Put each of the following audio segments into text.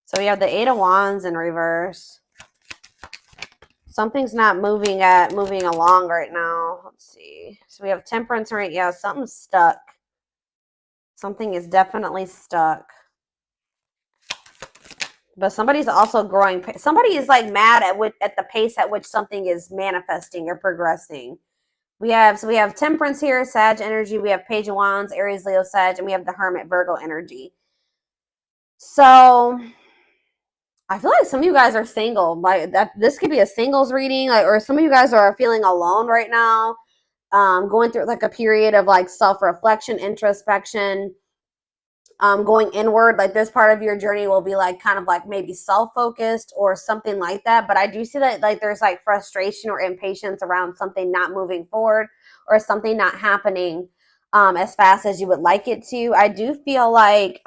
So we have the Eight of Wands in reverse. Something's not moving along right now. Let's see. So we have Temperance, right? Yeah, something's stuck. Something is definitely stuck. But somebody's also growing. Somebody is like mad at the pace at which something is manifesting or progressing. We have Temperance here, Sag energy. We have Page of Wands, Aries, Leo, Sag, and we have the Hermit, Virgo energy. So I feel like some of you guys are single. Like that, this could be a singles reading, like, or some of you guys are feeling alone right now, going through like a period of like self-reflection, introspection, going inward. Like this part of your journey will be like kind of like maybe self-focused or something like that. But I do see that like there's like frustration or impatience around something not moving forward or something not happening as fast as you would like it to. I do feel like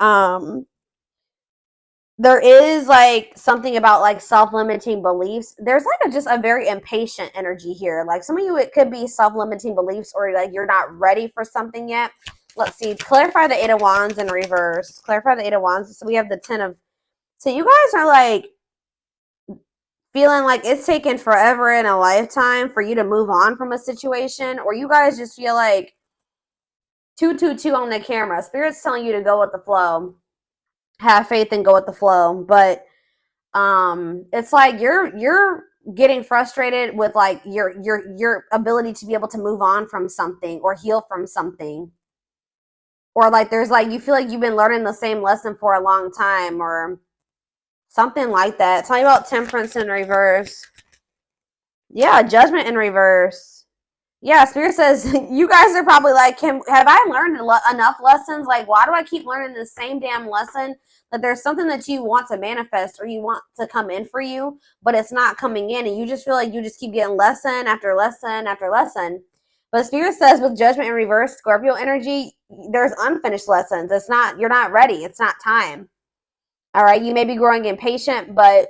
there is like something about like self-limiting beliefs. There's like just a very impatient energy here. Like some of you, it could be self-limiting beliefs or like you're not ready for something yet. Let's see. Clarify the Eight of Wands in reverse. Clarify the Eight of Wands. So we have the 10 of... So you guys are like feeling like it's taken forever in a lifetime for you to move on from a situation, or you guys just feel like 222 on the camera. Spirit's telling you to go with the flow. Have faith and go with the flow. But it's like you're getting frustrated with like your ability to be able to move on from something or heal from something, or like there's like you feel like you've been learning the same lesson for a long time or something like that. Tell me about Temperance in reverse. Yeah, Judgment in reverse. Yeah, Spirit says you guys are probably like, have I learned enough lessons? Like, why do I keep learning the same damn lesson? That there's something that you want to manifest or you want to come in for you, but it's not coming in, and you just feel like you just keep getting lesson after lesson after lesson. But Spirit says with Judgment in reverse, Scorpio energy, there's unfinished lessons. It's not, you're not ready. It's not time. All right, you may be growing impatient, but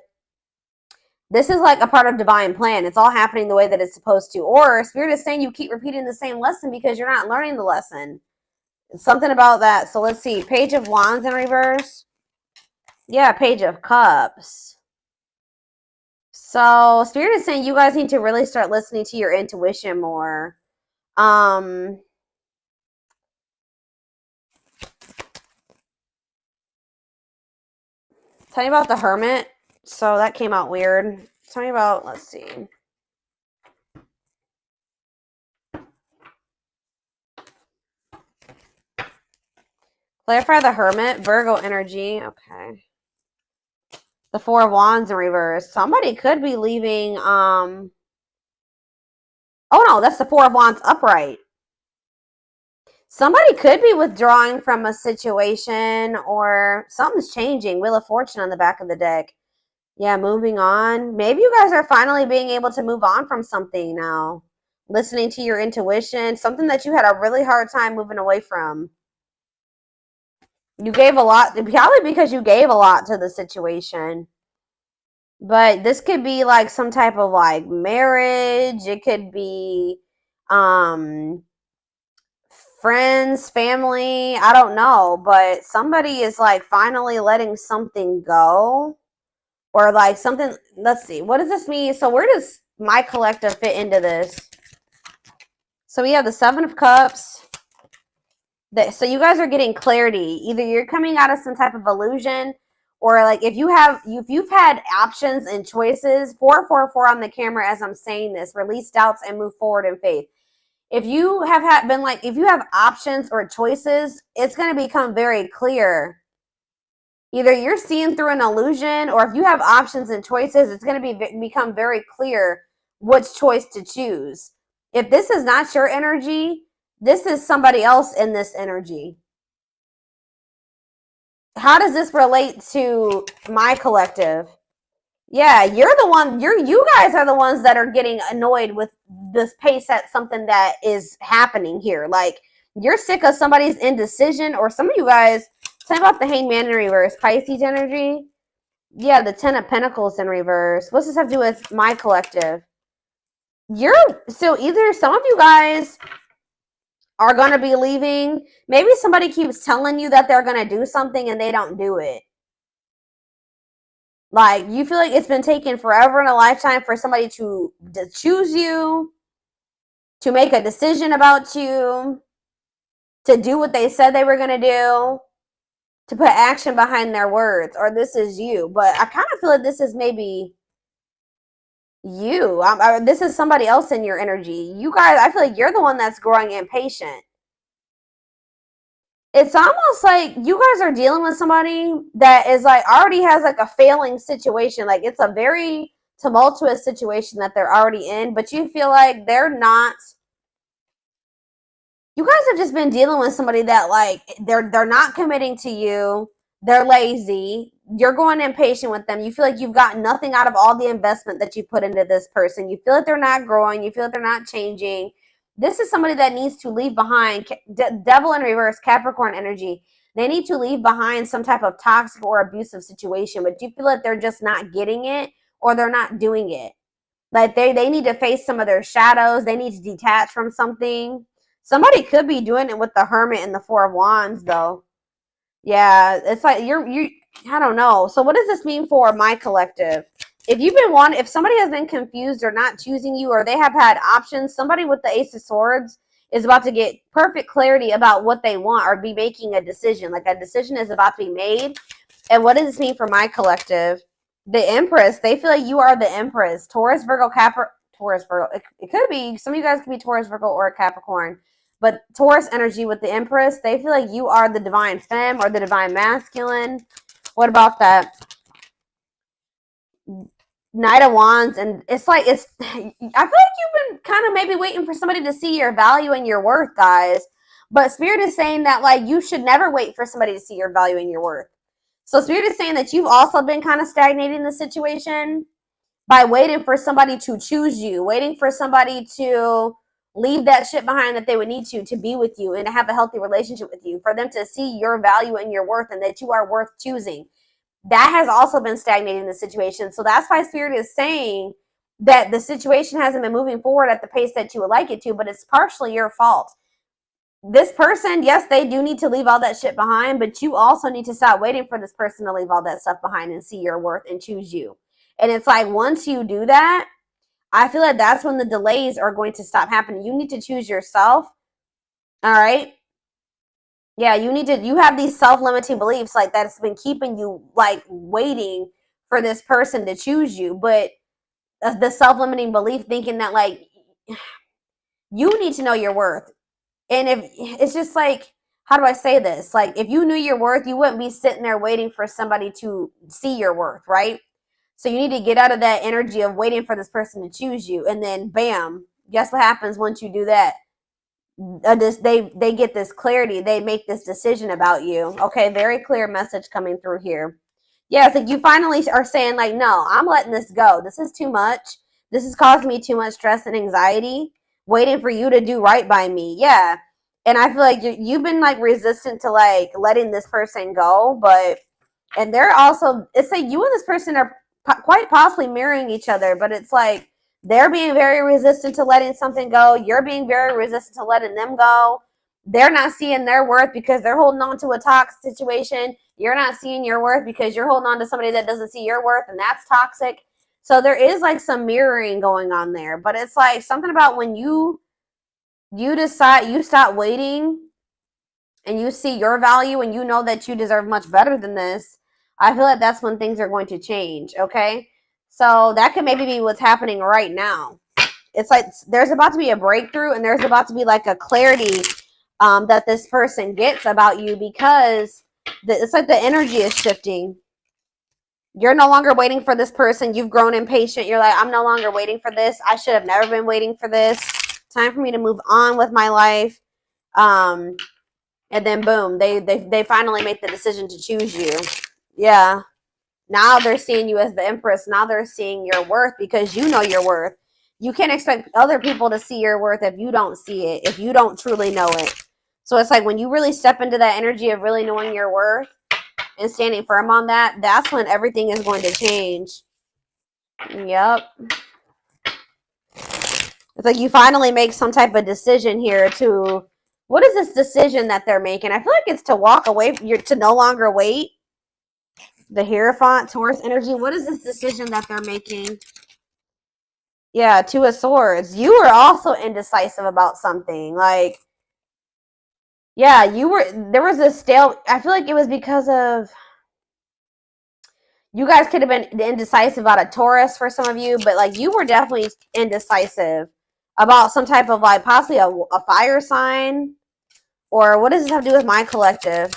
this is like a part of divine plan. It's all happening the way that it's supposed to. Or Spirit is saying you keep repeating the same lesson because you're not learning the lesson. Something about that. So let's see. Page of Wands in reverse. Yeah, Page of Cups. So Spirit is saying you guys need to really start listening to your intuition more. Tell me about the Hermit. So that came out weird. Tell me about, let's see. Clarify the Hermit, Virgo energy. Okay. The Four of Wands in reverse. Somebody could be leaving. Oh no, that's the Four of Wands upright. Somebody could be withdrawing from a situation or something's changing. Wheel of Fortune on the back of the deck. Yeah, moving on. Maybe you guys are finally being able to move on from something now. Listening to your intuition, something that you had a really hard time moving away from. You gave a lot, probably because you gave a lot to the situation. But this could be like some type of like marriage. It could be friends, family. I don't know. But somebody is like finally letting something go. Or like something. Let's see. What does this mean? So where does my collective fit into this? So we have the Seven of Cups. So you guys are getting clarity. Either you're coming out of some type of illusion, or like if you've had options and choices. 444 on the camera as I'm saying this. Release doubts and move forward in faith. If you have been like, if you have options or choices, it's going to become very clear. Either you're seeing through an illusion, or if you have options and choices, it's going to become very clear which choice to choose. If this is not your energy, this is somebody else in this energy. How does this relate to my collective? Yeah, you're the one, you guys are the ones that are getting annoyed with this pace at something that is happening here. Like, you're sick of somebody's indecision, or some of you guys, tell me about the Hangman in reverse, Pisces energy. Yeah, the Ten of Pentacles in reverse. What's this have to do with my collective? So either some of you guys are going to be leaving. Maybe somebody keeps telling you that they're going to do something and they don't do it. Like, you feel like it's been taken forever in a lifetime for somebody to choose you, to make a decision about you, to do what they said they were going to do, to put action behind their words, or this is you. But I kind of feel like this is maybe you. This is somebody else in your energy. You guys, I feel like you're the one that's growing impatient. It's almost like you guys are dealing with somebody that is like already has like a failing situation. Like, it's a very tumultuous situation that they're already in, but you feel like they're not. You guys have just been dealing with somebody that, like, they're not committing to you. They're lazy. You're going impatient with them. You feel like you've gotten nothing out of all the investment that you put into this person. You feel like they're not growing. You feel like they're not changing. This is somebody that needs to leave behind. Devil in reverse, Capricorn energy. They need to leave behind some type of toxic or abusive situation, but you feel like they're just not getting it, or they're not doing it. Like, they need to face some of their shadows. They need to detach from something. Somebody could be doing it with the Hermit and the Four of Wands, though. Yeah, it's like I don't know. So what does this mean for my collective? If somebody has been confused or not choosing you, or they have had options, somebody with the Ace of Swords is about to get perfect clarity about what they want, or be making a decision. Like, a decision is about to be made. And what does this mean for my collective? The Empress, they feel like you are the Empress. Taurus, Virgo, Taurus, Virgo. It could be, some of you guys could be Taurus, Virgo, or Capricorn. But Taurus energy with the Empress, they feel like you are the divine femme or the divine masculine. What about that Knight of Wands? And it's like, I feel like you've been kind of maybe waiting for somebody to see your value and your worth, guys. But Spirit is saying that, like, you should never wait for somebody to see your value and your worth. So Spirit is saying that you've also been kind of stagnating the situation by waiting for somebody to choose you, waiting for somebody to leave that shit behind that they would need to be with you and to have a healthy relationship with you, for them to see your value and your worth and that you are worth choosing. That has also been stagnating the situation. So that's why Spirit is saying that the situation hasn't been moving forward at the pace that you would like it to, but it's partially your fault. This person, yes, they do need to leave all that shit behind, but you also need to stop waiting for this person to leave all that stuff behind and see your worth and choose you. And it's like, once you do that, I feel like that's when the delays are going to stop happening. You need to choose yourself. All right. Yeah, you have these self-limiting beliefs, like, that's been keeping you, like, waiting for this person to choose you. But the self-limiting belief thinking that, like, you need to know your worth. And if it's just like, how do I say this? Like, if you knew your worth, you wouldn't be sitting there waiting for somebody to see your worth, right? So you need to get out of that energy of waiting for this person to choose you. And then, bam, guess what happens once you do that? They get this clarity. They make this decision about you. Okay, very clear message coming through here. Yeah, it's like you finally are saying, like, no, I'm letting this go. This is too much. This is causing me too much stress and anxiety, waiting for you to do right by me. Yeah. And I feel like you've been, like, resistant to, like, letting this person go. And they're also, it's like you and this person are quite possibly mirroring each other, but it's like they're being very resistant to letting something go. You're being very resistant to letting them go. They're not seeing their worth because they're holding on to a toxic situation. You're not seeing your worth because you're holding on to somebody that doesn't see your worth, and that's toxic. So there is, like, some mirroring going on there. But it's like something about when you decide, you stop waiting and you see your value and you know that you deserve much better than this, I feel like that's when things are going to change, okay? So that could maybe be what's happening right now. It's like there's about to be a breakthrough, and there's about to be, like, a clarity that this person gets about you, because it's like the energy is shifting. You're no longer waiting for this person. You've grown impatient. You're like, I'm no longer waiting for this. I should have never been waiting for this. Time for me to move on with my life. And then boom, they finally make the decision to choose you. Yeah. Now they're seeing you as the Empress. Now they're seeing your worth because you know your worth. You can't expect other people to see your worth if you don't see it, if you don't truly know it. So it's like when you really step into that energy of really knowing your worth and standing firm on that, that's when everything is going to change. Yep. It's like you finally make some type of decision here to, what is this decision that they're making? I feel like it's to walk away, to no longer wait. The Hierophant, Taurus energy. What is this decision that they're making? Yeah, Two of Swords. You were also indecisive about something. Like, yeah, there was a I feel like it was because of, you guys could have been indecisive about a Taurus for some of you, but like you were definitely indecisive about some type of like possibly a fire sign. Or what does this have to do with my collective?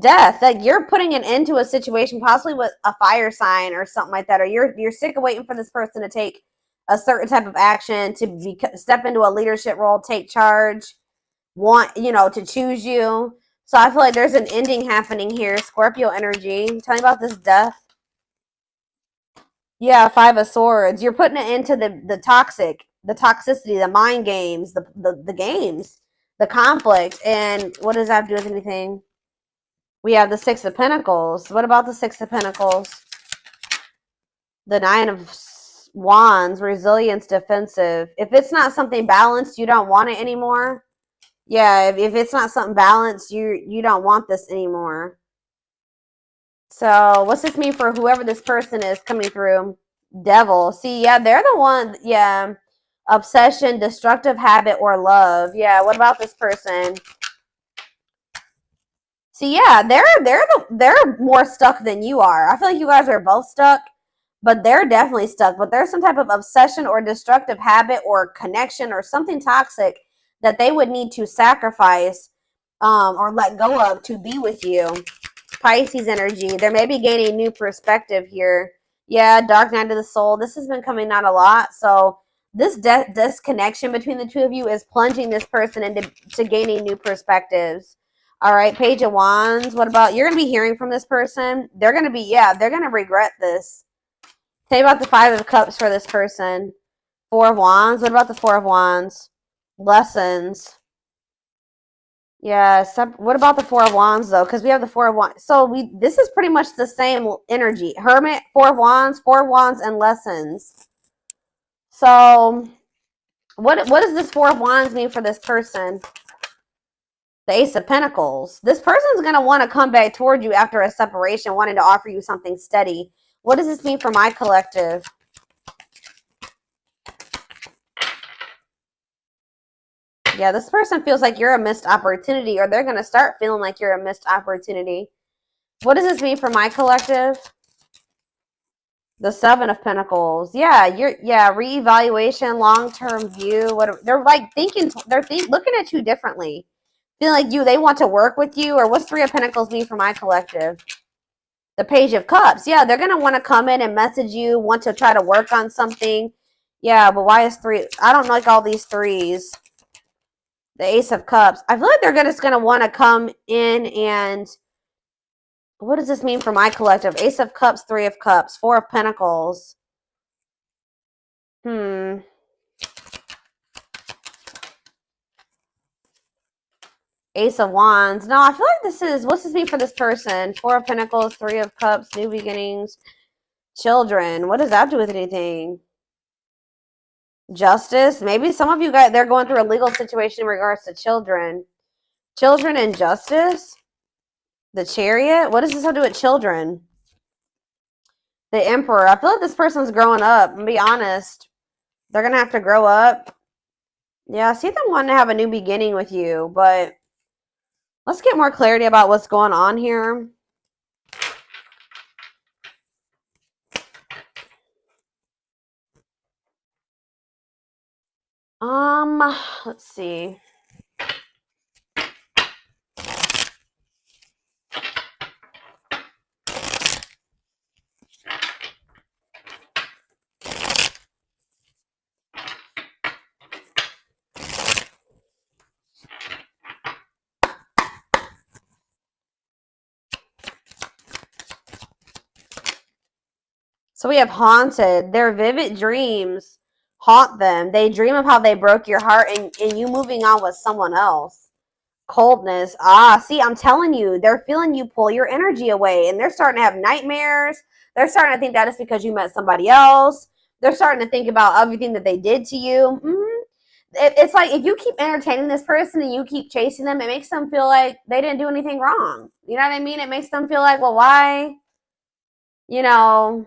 Death. Like you're putting an end to a situation possibly with a fire sign or something like that, or you're sick of waiting for this person to take a certain type of action, to step into a leadership role, take charge, want, to choose you. So I feel like there's an ending happening here. Scorpio energy. Tell me about this death. Yeah, Five of Swords. You're putting it into the toxicity, the mind games, the games, the conflict. And what does that have to do with anything? We have the Six of Pentacles. What about the Six of Pentacles? The Nine of Wands, resilience, defensive. If it's not something balanced, you don't want it anymore. Yeah, if it's not something balanced, you don't want this anymore. So what's this mean for whoever this person is coming through? Devil. See, yeah, they're the one. Yeah. Obsession, destructive habit, or love. Yeah, what about this person? See, yeah, they're more stuck than you are. I feel like you guys are both stuck, but they're definitely stuck. But there's some type of obsession or destructive habit or connection or something toxic that they would need to sacrifice or let go of to be with you. Pisces energy. They may be gaining new perspective here. Yeah, Dark Night of the Soul. This has been coming out a lot. So this disconnection between the two of you is plunging this person into gaining new perspectives. All right, Page of Wands. What about, you're going to be hearing from this person. They're going to be, they're going to regret this. Tell me about the Five of Cups for this person. Four of Wands. What about the Four of Wands? Lessons. Yeah, what about the Four of Wands, though? Because we have the Four of Wands. So this is pretty much the same energy. Hermit, Four of Wands, and Lessons. So what does this Four of Wands mean for this person? The Ace of Pentacles. This person's going to want to come back toward you after a separation, wanting to offer you something steady. What does this mean for my collective? Yeah, this person feels like you're a missed opportunity, or they're going to start feeling like you're a missed opportunity. What does this mean for my collective? The Seven of Pentacles. Yeah, reevaluation, long-term view. They're like thinking, looking at you differently. Feeling like they want to work with you. Or what's Three of Pentacles mean for my collective? The Page of Cups. Yeah, they're going to want to come in and message you, want to try to work on something. Yeah, but why is three? I don't like all these threes. The Ace of Cups. I feel like they're just going to want to come in and... What does this mean for my collective? Ace of Cups, Three of Cups, Four of Pentacles. Ace of Wands. No, I feel like what's this mean for this person? Four of Pentacles, Three of Cups, new beginnings, children. What does that do with anything? Justice. Maybe some of you guys, they're going through a legal situation in regards to children. Children and justice. The Chariot. What does this have to do with children? The Emperor. I feel like this person's growing up. I'm gonna be honest. They're gonna have to grow up. Yeah, I see them wanting to have a new beginning with you, but let's get more clarity about what's going on here. Let's see. So we have haunted. Their vivid dreams haunt them. They dream of how they broke your heart and you moving on with someone else. Coldness. See, I'm telling you, they're feeling you pull your energy away, and they're starting to have nightmares. They're starting to think that it's because you met somebody else. They're starting to think about everything that they did to you. it's like if you keep entertaining this person and you keep chasing them, it makes them feel like they didn't do anything wrong. You know what I mean? It makes them feel like, well, why? You know,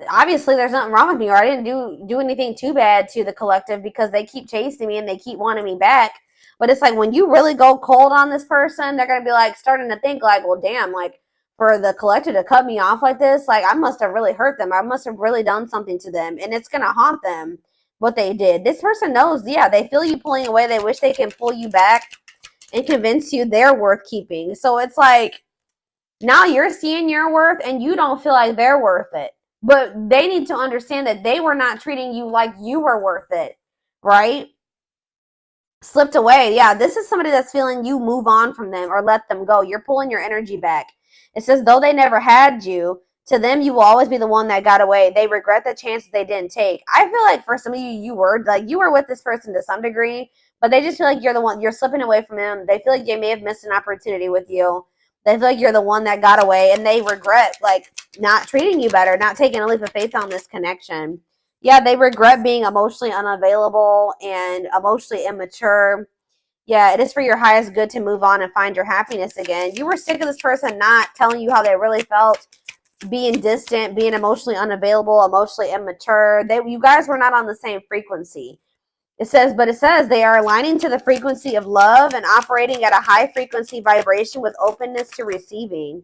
obviously there's nothing wrong with me, or I didn't do anything too bad to the collective because they keep chasing me and they keep wanting me back. But it's like when you really go cold on this person, they're gonna be like starting to think like, well, damn, like for the collective to cut me off like this, like I must have really hurt them. I must have really done something to them, and it's gonna haunt them what they did. This person knows, yeah, they feel you pulling away. They wish they can pull you back and convince you they're worth keeping. So it's like now you're seeing your worth and you don't feel like they're worth it. But they need to understand that they were not treating you like you were worth it, right? Slipped away. Yeah, this is somebody that's feeling you move on from them or let them go. You're pulling your energy back. It says, though they never had you, to them, you will always be the one that got away. They regret the chances they didn't take. I feel like for some of you, you were with this person to some degree, but they just feel like you're the one, you're slipping away from them. They feel like they may have missed an opportunity with you. They feel like you're the one that got away, and they regret like not treating you better, not taking a leap of faith on this connection. Yeah, they regret being emotionally unavailable and emotionally immature. Yeah, it is for your highest good to move on and find your happiness again. You were sick of this person not telling you how they really felt, being distant, being emotionally unavailable, emotionally immature. You guys were not on the same frequency. It says they are aligning to the frequency of love and operating at a high frequency vibration with openness to receiving.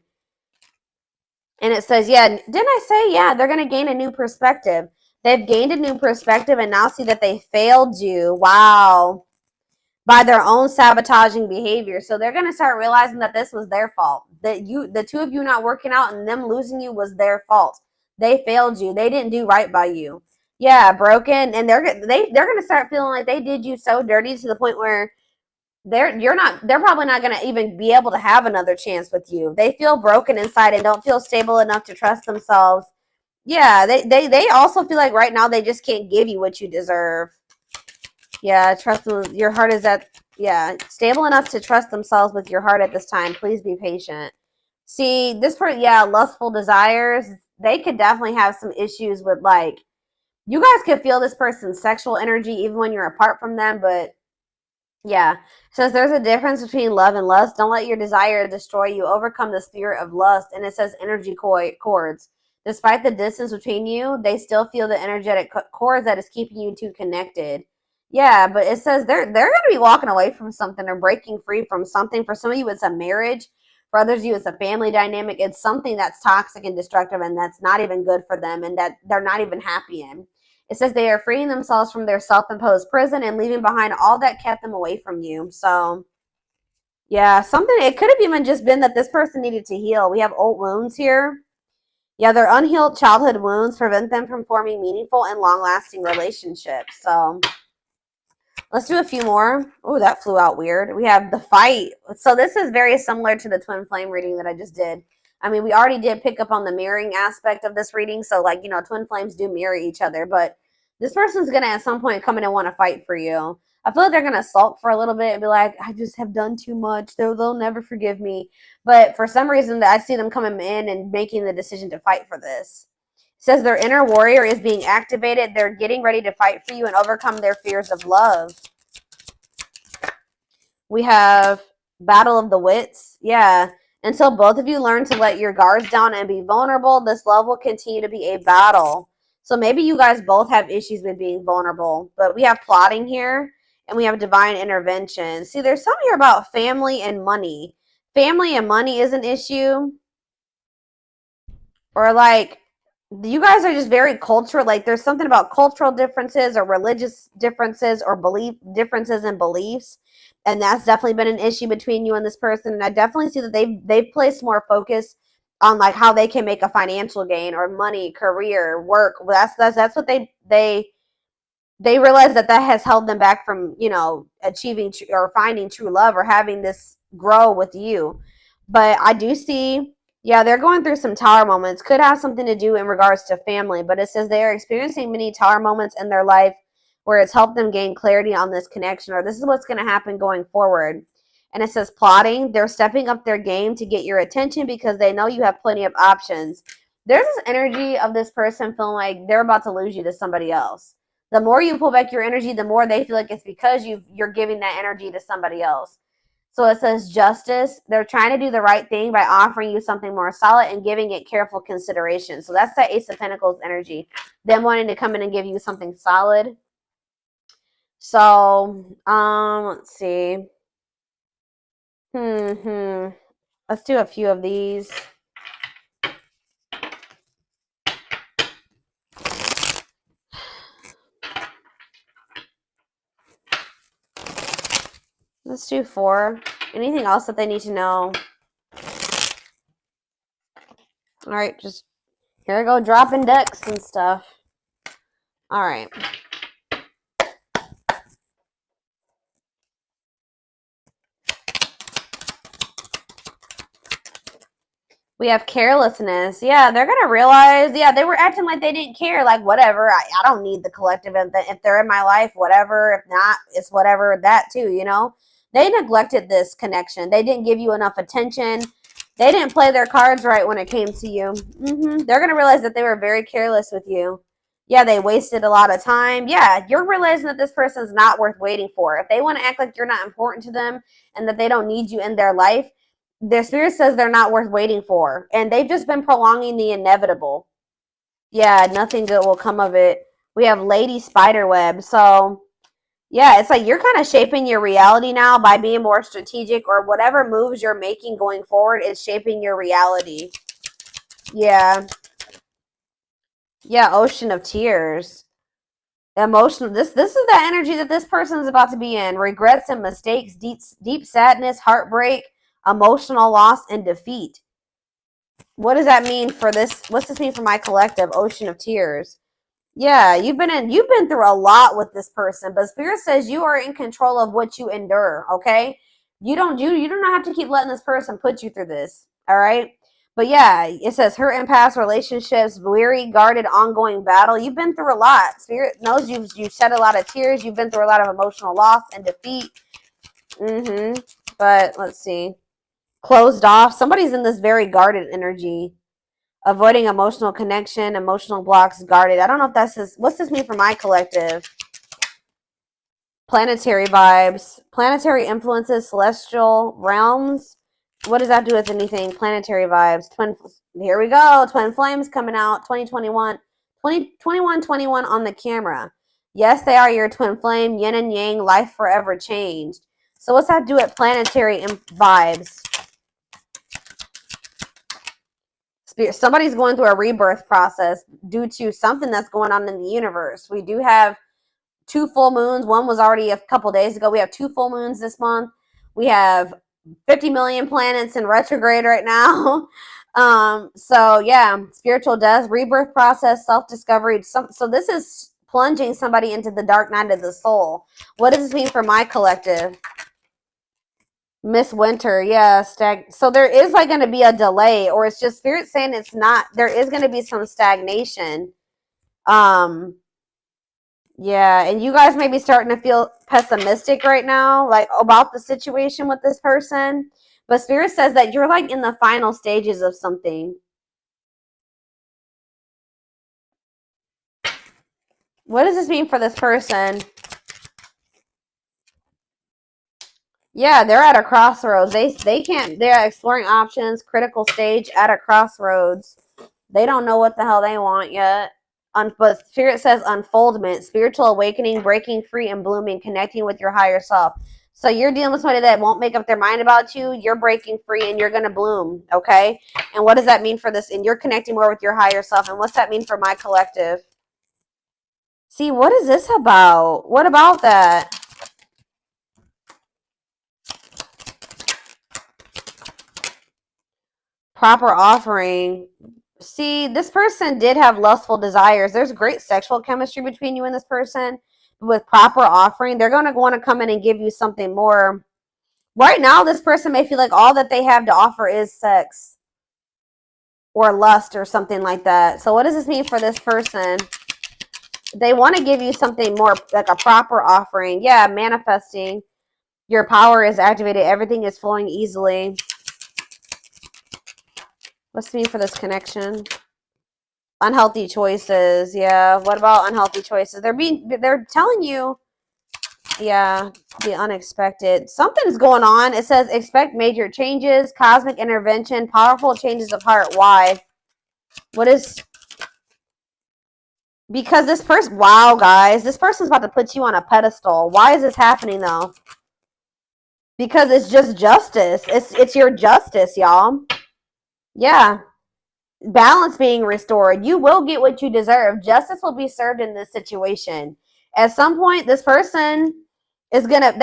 And it says, yeah, didn't I say, yeah, they're going to gain a new perspective. They've gained a new perspective and now see that they failed you. Wow. By their own sabotaging behavior. So they're going to start realizing that this was their fault. That the two of you not working out and them losing you was their fault. They failed you. They didn't do right by you. Yeah, broken. And they're going to start feeling like they did you so dirty to the point where they're probably not going to even be able to have another chance with you. They feel broken inside and don't feel stable enough to trust themselves. Yeah, they also feel like right now they just can't give you what you deserve. Yeah, trust them. Your heart is stable enough to trust themselves with your heart at this time. Please be patient. See, this person, yeah, lustful desires. They could definitely have some issues with like, you guys could feel this person's sexual energy even when you're apart from them, but yeah. Says there's a difference between love and lust. Don't let your desire destroy you. Overcome the spirit of lust. And it says energy cords. Despite the distance between you, they still feel the energetic cords that is keeping you two connected. Yeah, but it says they're going to be walking away from something or breaking free from something. For some of you, it's a marriage. For others of you, it's a family dynamic. It's something that's toxic and destructive and that's not even good for them and that they're not even happy in. It says they are freeing themselves from their self-imposed prison and leaving behind all that kept them away from you. So, yeah, it could have even just been that this person needed to heal. We have old wounds here. Yeah, their unhealed childhood wounds prevent them from forming meaningful and long-lasting relationships. So, let's do a few more. Oh, that flew out weird. We have the fight. So, this is very similar to the twin flame reading that I just did. I mean, we already did pick up on the mirroring aspect of this reading. So, like, twin flames do mirror each other. But this person's going to at some point come in and want to fight for you. I feel like they're going to sulk for a little bit and be like, I just have done too much. They'll never forgive me. But for some reason, I see them coming in and making the decision to fight for this. It says their inner warrior is being activated. They're getting ready to fight for you and overcome their fears of love. We have Battle of the Wits. Yeah. Until both of you learn to let your guards down and be vulnerable, this love will continue to be a battle. So maybe you guys both have issues with being vulnerable. But we have plotting here, and we have divine intervention. See, there's something here about family and money. Family and money is an issue. Or like, you guys are just very cultural. Like, there's something about cultural differences or religious differences or differences in beliefs. And that's definitely been an issue between you and this person. And I definitely see that they've placed more focus on like how they can make a financial gain or money, career, work. That's what they realize that has held them back from, achieving or finding true love or having this grow with you. But I do see, yeah, they're going through some tower moments. Could have something to do in regards to family, but it says they are experiencing many tower moments in their life where it's helped them gain clarity on this connection, or this is what's going to happen going forward. And it says plotting. They're stepping up their game to get your attention because they know you have plenty of options. There's this energy of this person feeling like they're about to lose you to somebody else. The more you pull back your energy, the more they feel like it's because you're giving that energy to somebody else. So it says justice. They're trying to do the right thing by offering you something more solid and giving it careful consideration. So that's the Ace of Pentacles energy. Them wanting to come in and give you something solid. So, let's see. Let's do a few of these. Let's do 4. Anything else that they need to know? All right, just here I go dropping decks and stuff. All right. We have carelessness. Yeah, they're going to realize, yeah, they were acting like they didn't care. Like, whatever. I don't need the collective. If they're in my life, whatever. If not, it's whatever. That too, you know? They neglected this connection. They didn't give you enough attention. They didn't play their cards right when it came to you. They're going to realize that they were very careless with you. Yeah, they wasted a lot of time. Yeah, you're realizing that this person's not worth waiting for. If they want to act like you're not important to them and that they don't need you in their life, their spirit says they're not worth waiting for. And they've just been prolonging the inevitable. Yeah, nothing good will come of it. We have Lady Spiderweb. So, yeah, it's like you're kind of shaping your reality now by being more strategic, or whatever moves you're making going forward is shaping your reality. Yeah. Yeah, Ocean of Tears. Emotional. This is the energy that this person is about to be in. Regrets and mistakes, deep sadness, heartbreak, emotional loss, and defeat. What does that mean for this? What's this mean for my collective? Ocean of Tears. Yeah, you've been through a lot with this person, but Spirit says you are in control of what you endure, okay? You do not have to keep letting this person put you through this, all right? But yeah, it says hurt and past relationships, weary, guarded, ongoing battle. You've been through a lot. Spirit knows you've shed a lot of tears. You've been through a lot of emotional loss and defeat. But let's see. Closed off. Somebody's in this very guarded energy. Avoiding emotional connection, emotional blocks, guarded. I don't know if that's this. What's this mean for my collective? Planetary vibes, planetary influences, celestial realms. What does that do with anything? Planetary vibes. Here we go. Twin flames coming out. 2021. 21 on the camera. Yes, they are your twin flame. Yin and yang. Life forever changed. So what's that do with planetary vibes? Somebody's going through a rebirth process due to something that's going on in the universe. We do have 2 full moons. One was already a couple days ago. We have 2 full moons this month. We have 50 million planets in retrograde right now. So yeah, spiritual death, rebirth process, self-discovery. So this is plunging somebody into the dark night of the soul. What does this mean for my collective? Miss Winter, yeah, so there is like going to be a delay, or it's just Spirit saying it's not. There is going to be some stagnation. Yeah, and you guys may be starting to feel pessimistic right now, like about the situation with this person. But Spirit says that you're like in the final stages of something. What does this mean for this person? Yeah, they're at a crossroads. They can't. They're exploring options. Critical stage at a crossroads. They don't know what the hell they want yet. But Spirit says unfoldment, spiritual awakening, breaking free and blooming, connecting with your higher self. So you're dealing with somebody that won't make up their mind about you. You're breaking free and you're going to bloom, okay? And what does that mean for this? And you're connecting more with your higher self. And what's that mean for my collective? See, what is this about? What about that? Proper offering. See, this person did have lustful desires. There's great sexual chemistry between you and this person. With proper offering, they're going to want to come in and give you something more. Right now, this person may feel like all that they have to offer is sex or lust or something like that. So what does this mean for this person? They want to give you something more, like a proper offering. Yeah, manifesting. Your power is activated. Everything is flowing easily. What's it mean for this connection? Unhealthy choices. Yeah. What about unhealthy choices? They're telling you, yeah, the unexpected. Something's going on. It says expect major changes, cosmic intervention, powerful changes of heart. Why? What is, because this person, wow, guys, this person's about to put you on a pedestal. Why is this happening though? Because it's just justice. It's your justice, y'all. Yeah. Balance being restored. You will get what you deserve. Justice will be served in this situation. At some point, this person is gonna,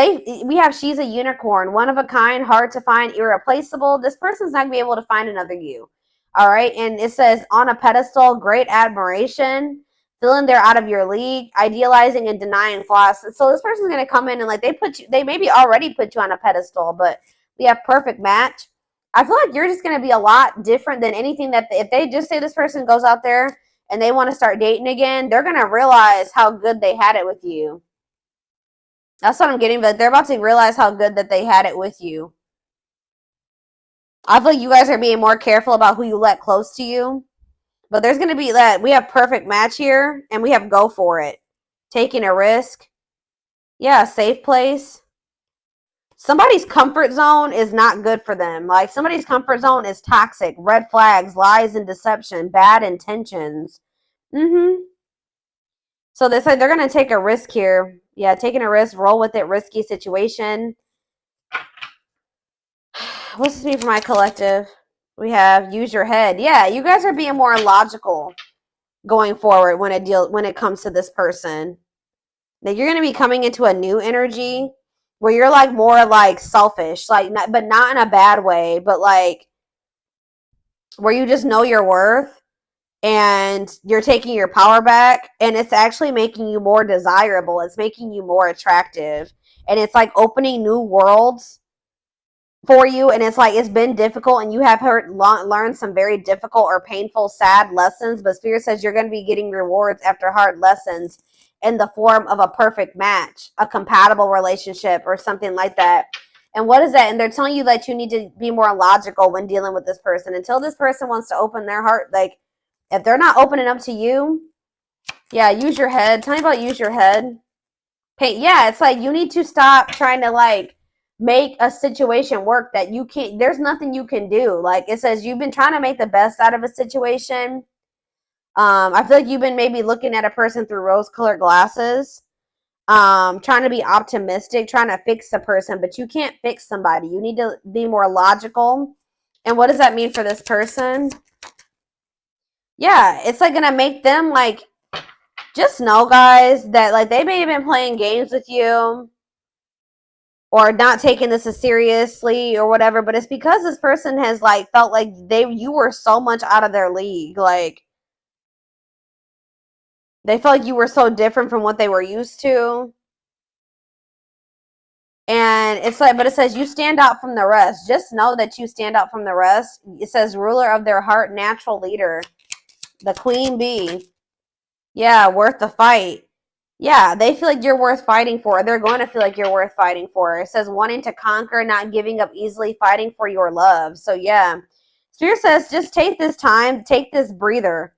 we have, she's a unicorn, one of a kind, hard to find, irreplaceable. This person's not gonna be able to find another you. All right. And it says on a pedestal, great admiration, feeling they're out of your league, idealizing and denying flaws. So this person's gonna come in and like they maybe already put you on a pedestal, but we have perfect match. I feel like you're just going to be a lot different than anything that if they just say this person goes out there and they want to start dating again, they're going to realize how good they had it with you. That's what I'm getting, but they're about to realize how good that they had it with you. I feel like you guys are being more careful about who you let close to you, but there's going to be that we have perfect match here and we have go for it. Taking a risk. Yeah, safe place. Somebody's comfort zone is not good for them. Like somebody's comfort zone is toxic, red flags, lies and deception, bad intentions. So they said they're going to take a risk here. Yeah, taking a risk, roll with it, risky situation. What's this mean for my collective? We have use your head. Yeah, you guys are being more logical going forward when it comes to this person. Now you're going to be coming into a new energy where you're like more like selfish, like but not in a bad way, but like where you just know your worth and you're taking your power back and it's actually making you more desirable. It's making you more attractive and it's like opening new worlds for you. And it's like it's been difficult and you have learned some very difficult or painful, sad lessons, but Spirit says you're going to be getting rewards after hard lessons in the form of a perfect match, a compatible relationship or something like that. And what is that? And they're telling you that you need to be more logical when dealing with this person. Until this person wants to open their heart, like if they're not opening up to you, yeah, use your head. Tell me about use your head. Yeah, it's like you need to stop trying to like make a situation work that you can't, there's nothing you can do. Like it says you've been trying to make the best out of a situation. I feel like you've been maybe looking at a person through rose-colored glasses, trying to be optimistic, trying to fix the person, but you can't fix somebody. You need to be more logical. And what does that mean for this person? Yeah, it's like gonna make them like, just know, guys, that like they may have been playing games with you or not taking this as seriously or whatever, but it's because this person has like felt like you were so much out of their league. Like they felt like you were so different from what they were used to. And it's like, but it says you stand out from the rest. Just know that you stand out from the rest. It says ruler of their heart, natural leader, the queen bee. Yeah, worth the fight. Yeah, they feel like you're worth fighting for. They're going to feel like you're worth fighting for. It says wanting to conquer, not giving up easily, fighting for your love. So yeah, Spirit says just take this time, take this breather,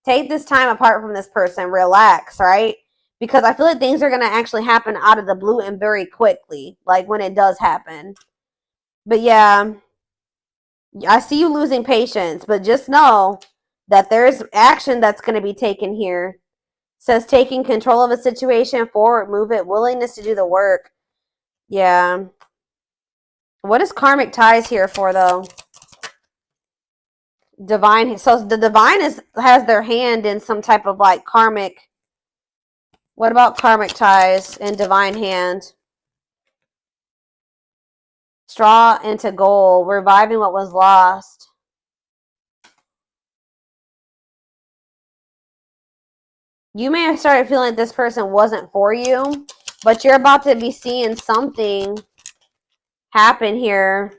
take this time apart from this person, relax, right? Because I feel like things are going to actually happen out of the blue and very quickly, like when it does happen. But yeah, I see you losing patience, but just know that there's action that's going to be taken here. Says taking control of a situation, forward, move it, willingness to do the work. Yeah. What is karmic ties here for though? Divine. So the divine has their hand in some type of like karmic. What about karmic ties and divine hand? Straw into gold, reviving what was lost. You may have started feeling like this person wasn't for you, but you're about to be seeing something happen here.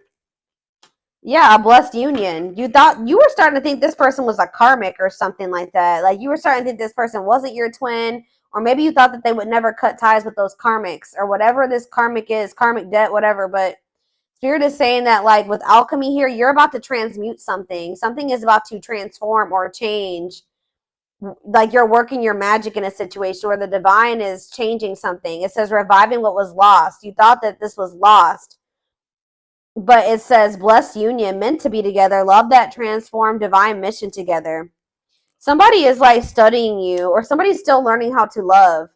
Yeah, a blessed union. You thought you were starting to think this person was a karmic or something like that. Like you were starting to think this person wasn't your twin, or maybe you thought that they would never cut ties with those karmics or whatever this karmic is, karmic debt, whatever. But Spirit is saying that like with alchemy here, you're about to transmute something. Something is about to transform or change. like you're working your magic in a situation where the divine is changing something. It says reviving what was lost. You thought that this was lost, but it says blessed union, meant to be together, love that transformed divine mission together. Somebody is like studying you, or somebody's still learning how to love.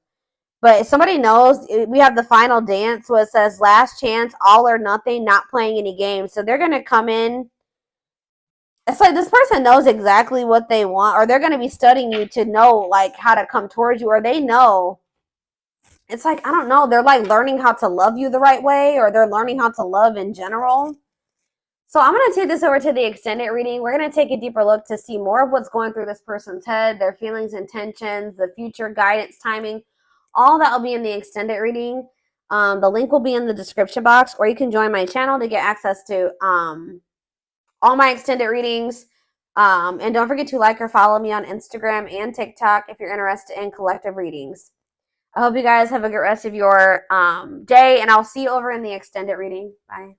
But somebody knows. We have the final dance where it says last chance, all or nothing, not playing any games. So they're going to come in. It's like this person knows exactly what they want, or they're going to be studying you to know like how to come towards you, or they know. It's like, I don't know. They're like learning how to love you the right way, or they're learning how to love in general. So I'm going to take this over to the extended reading. We're going to take a deeper look to see more of what's going through this person's head, their feelings, intentions, the future guidance, timing. All that will be in the extended reading. The link will be in the description box, or you can join my channel to get access to all my extended readings. And don't forget to like or follow me on Instagram and TikTok if you're interested in collective readings. I hope you guys have a good rest of your day, and I'll see you over in the extended reading. Bye.